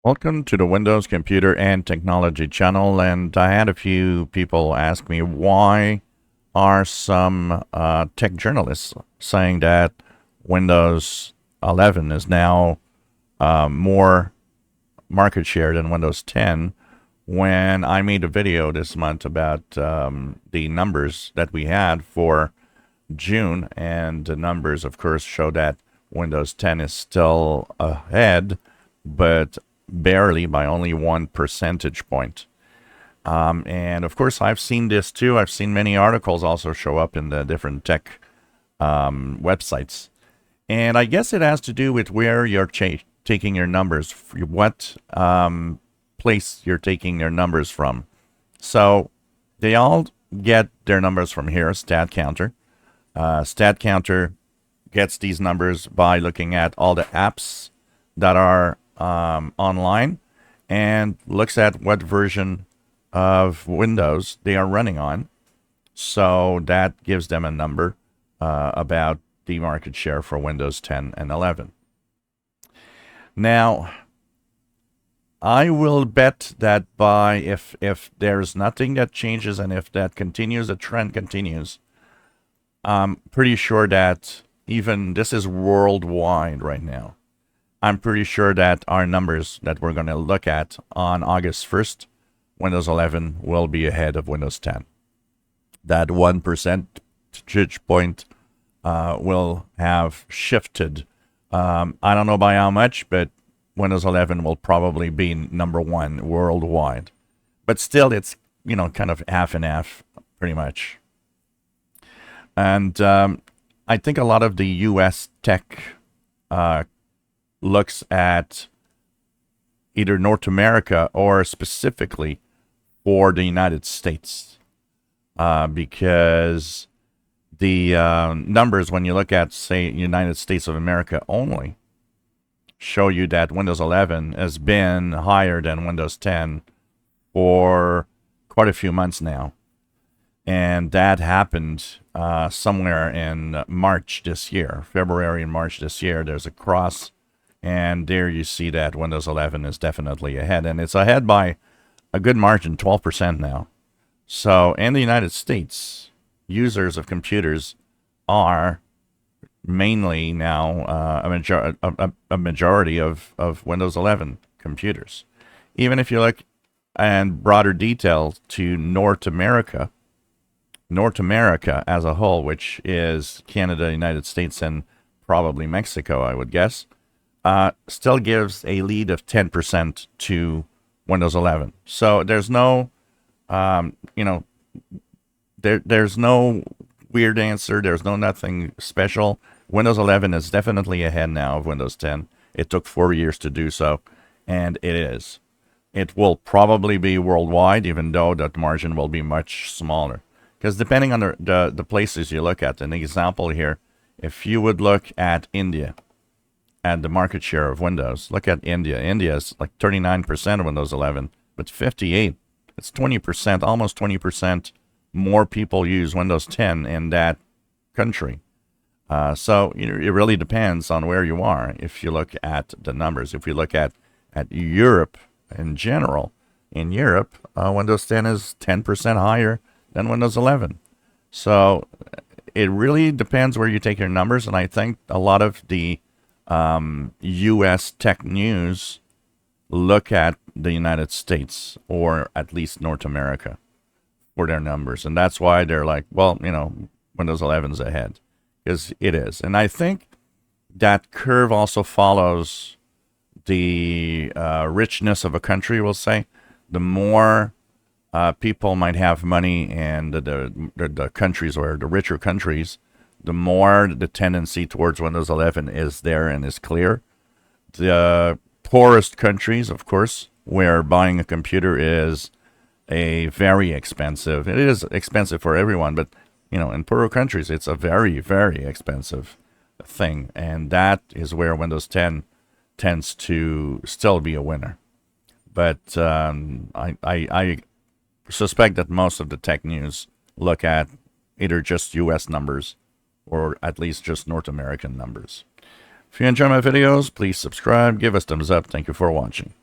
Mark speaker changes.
Speaker 1: Welcome to the Windows Computer and Technology channel, and I had a few people ask me why are some tech journalists saying that Windows 11 is now more market share than Windows 10 when I made a video this month about the numbers that we had for June, and the numbers of course show that Windows 10 is still ahead, but barely by only 1 percentage point. And of course, I've seen this too. I've seen many articles also show up in the different tech websites. And I guess it has to do with where you're taking your numbers, what place you're taking your numbers from. So they all get their numbers from here, StatCounter. StatCounter gets these numbers by looking at all the apps that are online and looks at what version of Windows they are running on. So that gives them a number about the market share for Windows 10 and 11. Now, I will bet that if there's nothing that changes and if that continues, the trend continues, I'm pretty sure that even this is worldwide right now. I'm pretty sure that our numbers that we're going to look at on August 1st, Windows 11 will be ahead of Windows 10. That 1 percentage point will have shifted. I don't know by how much, but Windows 11 will probably be number one worldwide. But still, it's, kind of half and half, pretty much. And I think a lot of the U.S. tech looks at either North America or specifically for the United States, because the numbers, when you look at, say, United States of America only, show you that Windows 11 has been higher than Windows 10 for quite a few months now. And that happened somewhere in March this year, February and March this year. There's a cross. And there you see that Windows 11 is definitely ahead. And it's ahead by a good margin, 12% now. So in the United States, users of computers are mainly now a majority of Windows 11 computers. Even if you look in broader detail to North America as a whole, which is Canada, United States, and probably Mexico, I would guess, still gives a lead of 10% to Windows 11. So there's no, there's no weird answer. There's no nothing special. Windows 11 is definitely ahead now of Windows 10. It took 4 years to do so, and it is. It will probably be worldwide, even though that margin will be much smaller. Because depending on the places you look at, an example here, if you would look at India, and the market share of Windows. Look at India. India is like 39% of Windows 11, but 58. It's 20%, almost 20% more people use Windows 10 in that country. So it really depends on where you are. If you look at the numbers, if you look at Europe in general, in Europe, Windows 10 is 10% higher than Windows 11. So it really depends where you take your numbers, and I think a lot of the U.S. tech news look at the United States or at least North America for their numbers. And that's why they're like, well, Windows 11's ahead, because it is. And I think that curve also follows the richness of a country, we'll say. The more people might have money in the countries, or the richer countries, the more the tendency towards Windows 11 is there and is clear. The poorest countries, of course, where buying a computer is a very expensive. It is expensive for everyone, but in poorer countries, it's a very, very expensive thing, and that is where Windows 10 tends to still be a winner. But I suspect that most of the tech news look at either just U.S. numbers or at least just North American numbers. If you enjoy my videos, please subscribe, give us thumbs up. Thank you for watching.